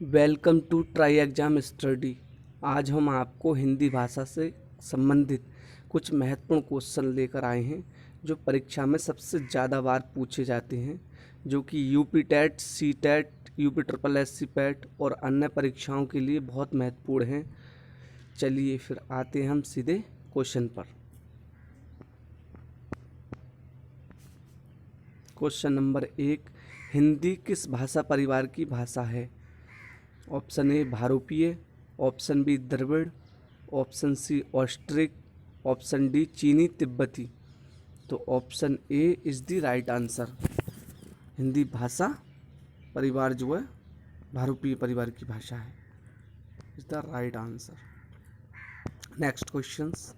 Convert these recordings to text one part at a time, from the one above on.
Welcome to try exam study. आज हम आपको हिंदी भाषा से संबंधित कुछ महत्वपूर्ण क्वेश्चन लेकर आए हैं जो परीक्षा में सबसे ज़्यादा बार पूछे जाते हैं, जो कि UP TET, C TET, UP triple S C PET और अन्य परीक्षाओं के लिए बहुत महत्वपूर्ण हैं। चलिए फिर आते हैं हम सीधे क्वेश्चन पर। क्वेश्चन नंबर 1, हिंदी किस भाषा परिवार की भाषा है? ऑप्शन ए भारोपीय, option B Dravid, option C Austric, option D चीनी तिब्बती। तो option A is the right answer. Hindi भाषा परिवार जो है भारोपीय परिवार की भाषा है, is the right answer. Next questions.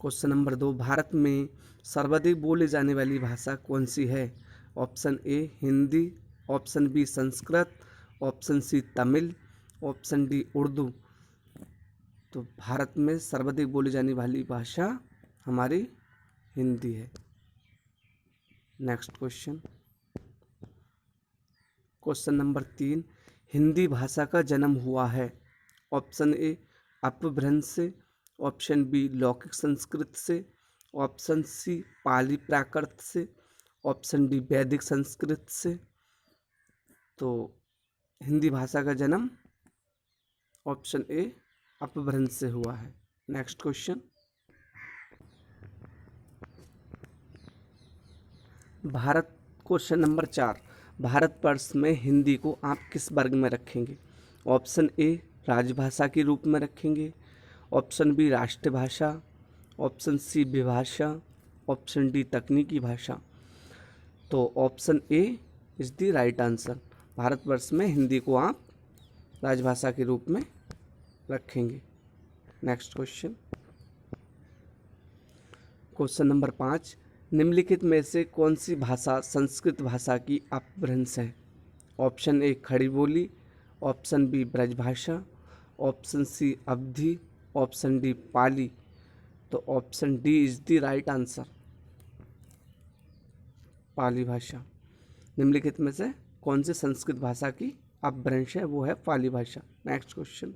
Question number 2, Bharat में सर्वाधिक बोली जाने वाली भाषा कौन सी है? Option A Hindi, option B Sanskrit, option C Tamil, option D Urdu. तो भारत में सर्वाधिक बोली जाने वाली भाषा हमारी हिंदी है। Next question. Question number 3, Hindi भाषा का जन्म हुआ है? ऑप्शन ए अपभ्रंश से, ऑप्शन बी लौकिक संस्कृत से, ऑप्शन सी पाली प्राकृत से, ऑप्शन डी वैदिक संस्कृत से। तो हिंदी भाषा का जन्म ऑप्शन ए अपभ्रंश से हुआ है। Next question. Bharat question number 4, Bharatvarsh में हिंदी को आप किस वर्ग में रखेंगे? ऑप्शन ए राजभाषा के रूप में रखेंगे, ऑप्शन बी राष्ट्रभाषा, ऑप्शन सी विभाषा, ऑप्शन डी तकनीकी भाषा। तो option A is the right answer. Bharatvarsh में हिंदी को आप राजभाषा के रूप में रखेंगे। Next question. क्वेश्चन नंबर 5, निम्नलिखित में से कौन सी भाषा संस्कृत भाषा की अपभ्रंश है? Option A Khari Boli, option B Brajbhasha, option C Awadhi, option D Pali. तो option D is the right answer, Pali भाषा। निम्नलिखित में से कौन सी संस्कृत भाषा की अपभ्रंश है? वो है पाली भाषा। Next question.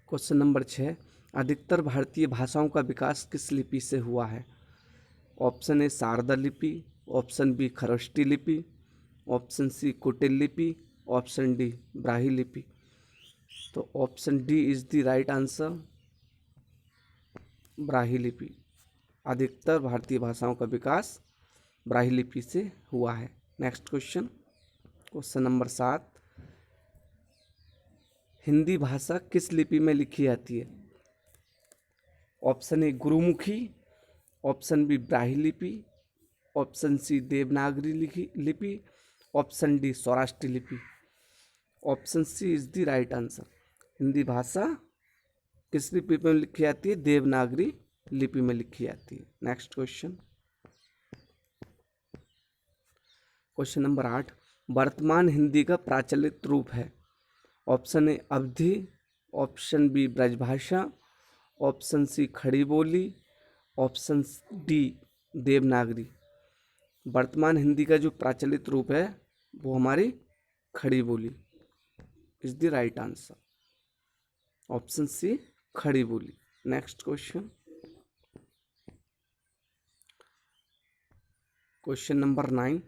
क्वेश्चन नंबर 6, अधिकतर भारतीय भाषाओं का विकास किस लिपि से हुआ है? ऑप्शन ए शारदा लिपि, ऑप्शन बी खरोष्टी लिपि, ऑप्शन सी कुटिल लिपि, ऑप्शन डी ब्राह्मी लिपि। तो option D is the right answer, Brahmi लिपि। अधिकतर भारतीय भाषाओं का विकास ब्राह्मी लिपि से हुआ है। Next question. Question number 7, Hindi भाषा किस लिपि में लिखी जाती है? Option A Gurmukhi, option B Brahmi लिपि, ऑप्शन सी देवनागरी लिपि, ऑप्शन डी सौराष्ट्री लिपि। Option C is the right answer. Hindi भाषा किस लिपि में लिखी जाती है? देवनागरी लिपि में लिखी जाती है। Next question. क्वेश्चन नंबर 8, वर्तमान हिंदी का प्रचलित रूप है? Option A Awadhi, option B Brajbhasha, option C Khari Boli, option D Devanagari. वर्तमान हिंदी का जो प्रचलित रूप है वो हमारी Khari Boli is the right answer. Option C Khari Boli. Next question. Question number 9,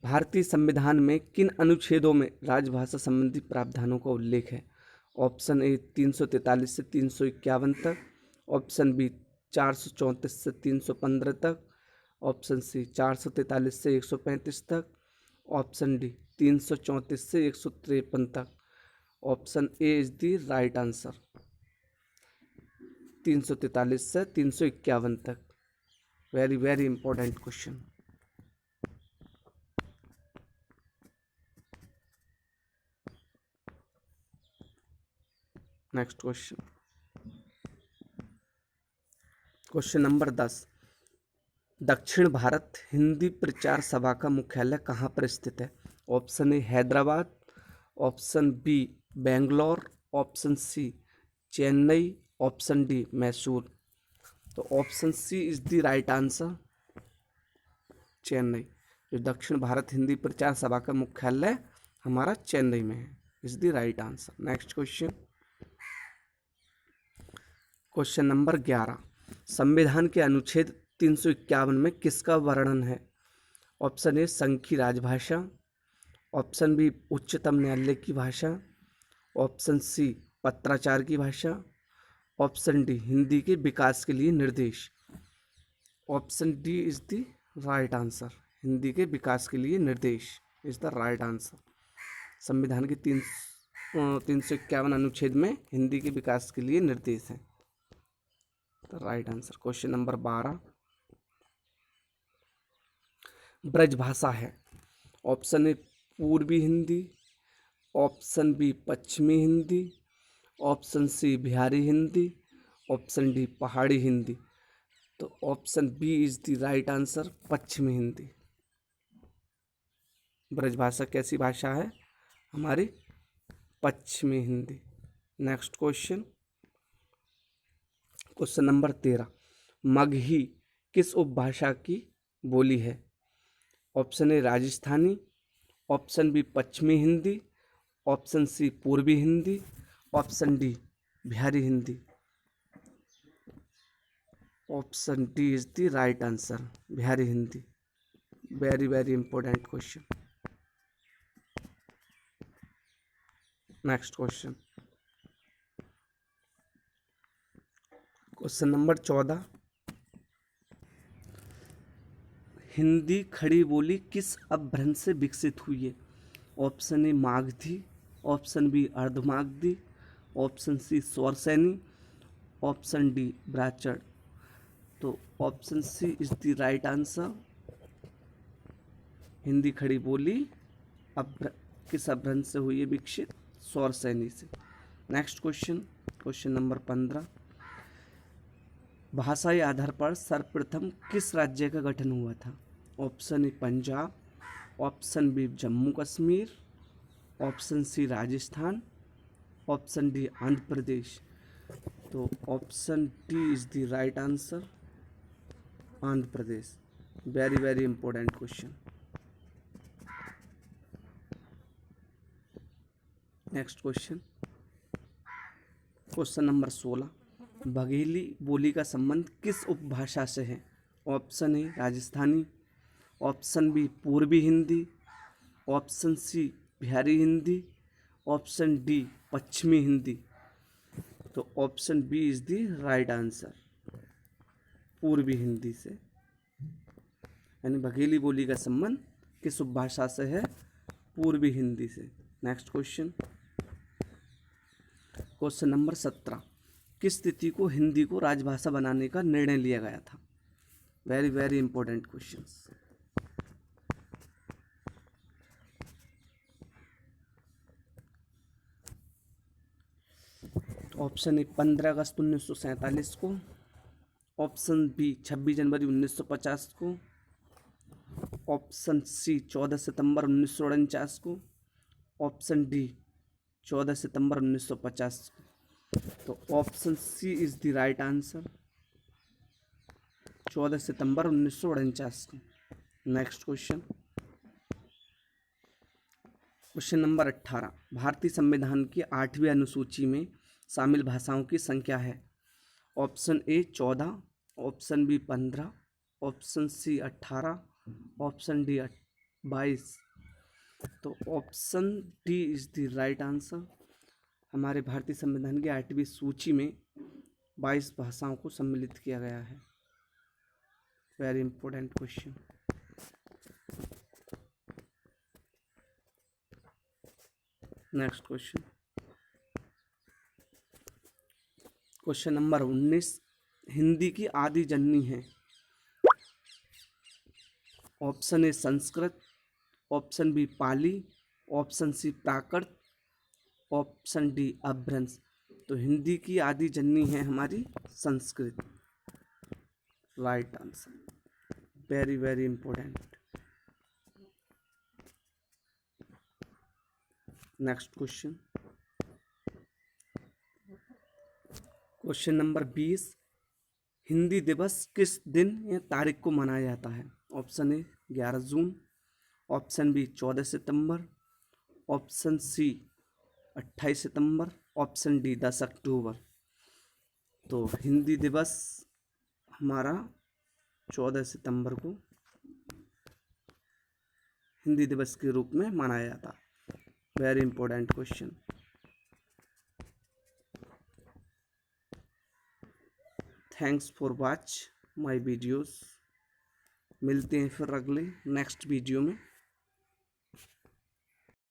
भारतीय संविधान में किन अनुच्छेदों में राजभाषा संबंधी प्रावधानों का उल्लेख है? ऑप्शन ए 343 से 351 तक, ऑप्शन बी 434 से 315 तक, ऑप्शन सी 443 से 135 तक, ऑप्शन डी 334 से 153 तक। Option A is the right answer, 343 से 351 तक। Very very important question. Next question. Question number 10, दक्षिण भारत हिंदी प्रचार सभा का मुख्यालय कहाँ पर स्थित है? Option A Hyderabad, option B Bangalore, option C Chennai, option D Mysore. तो option C is the right answer, Chennai. जो दक्षिण भारत हिंदी प्रचार सभा का मुख्यालय हमारा चेन्नई में है। Is the right answer. Next question, question number 11, संविधान के अनुच्छेद 351 में किसका वर्णन है? ऑप्शन ए संघ की राजभाषा, ऑप्शन बी उच्चतम न्यायालय की भाषा, ऑप्शन सी पत्राचार की भाषा, ऑप्शन डी हिंदी के विकास के लिए निर्देश। Option D is the right answer. Hindi के विकास के लिए निर्देश इज द राइट आंसर। संविधान के 351 अनुच्छेद में हिंदी के विकास के लिए निर्देश है, the right answer. Question number 12, Brajbhasha है। ऑप्शन ए पूर्वी हिंदी, ऑप्शन बी पश्चिमी Hindi, option C Bihari Hindi, option D Pahari Hindi. तो option B is the right answer, पश्चिमी हिंदी। ब्रजभाषा कैसी भाषा है? हमारी पश्चिमी Hindi. Next question, question number 13, Magahi किस उपभाषा की बोली है? Option A Rajasthani, option B पश्चिमी हिंदी, ऑप्शन सी पूर्वी Hindi, option D Bihari Hindi. Option D is the right answer, Bihari Hindi. Very very important question. Next question, question number 14, Hindi Khari Boli किस अपभ्रंश से विकसित हुई है? Option A Magadhi, option B Ardhamagadhi, option C Shauraseni, option D ब्राह्मण। तो option C is the right answer. Hindi Khari Boli किस अपभ्रंश से हुई है विकसित? स्वरसैनी से। नेक्स्ट क्वेश्चन, क्वेश्चन नंबर 15, भाषाई आधार पर सर्वप्रथम किस राज्य का गठन हुआ था? Option A Punjab, option B Jammu Kashmir, option C Rajasthan, option D Andhra Pradesh. तो option D is the right answer, Andhra Pradesh. Very very important question. Next question, question number 16, Bagheli बोली का संबंध किस उपभाषा से है? Option A Rajasthani, option B पूर्वी Hindi, option C Bihari Hindi, option D पश्चिमी हिंदी। तो option B is the right answer, पूर्वी हिंदी से। यानी बघेली बोली का संबंध किस उपभाषा से है? पूर्वी हिंदी से। नेक्स्ट क्वेश्चन, क्वेश्चन नंबर 17, किस तिथि को हिंदी को राजभाषा बनाने का निर्णय लिया गया था? Very very important questions. Option A 15 अगस्त 1947 को, ऑप्शन बी 26 जनवरी 1950 को, ऑप्शन सी 14 सितंबर 1949 को, ऑप्शन डी 14 सितंबर 1950 को। तो option C is the right answer, 14 सितंबर 1949 को। नेक्स्ट क्वेश्चन, क्वेश्चन नंबर 18, भारतीय संविधान की 8वीं अनुसूची में शामिल भाषाओं की संख्या है? Option A 14, option B 15, option C 18, option D 22। तो option D is the right answer. हमारे भारतीय संविधान की 8वीं सूची में 22 भाषाओं को सम्मिलित किया गया है। Very important question. Next question, question number 19, Hindi की आदि जननी है? Option A Sanskrit, option B Pali, option C Prakrit, option D Apabhramsha. तो हिंदी की आदि जननी है हमारी Sanskrit, right answer. Very very important. Next question, question number 20, Hindi दिवस किस दिन या तारीख को मनाया जाता है? ऑप्शन ए 11 जून, ऑप्शन बी 14 सितंबर, ऑप्शन सी 28 सितंबर, ऑप्शन डी 10 अक्टूबर। तो हिंदी दिवस हमारा 14 सितंबर को हिंदी दिवस के रूप में मनाया जाता। Very important question. Thanks for watch my videos. मिलते हैं फिर अगले नेक्स्ट वीडियो में।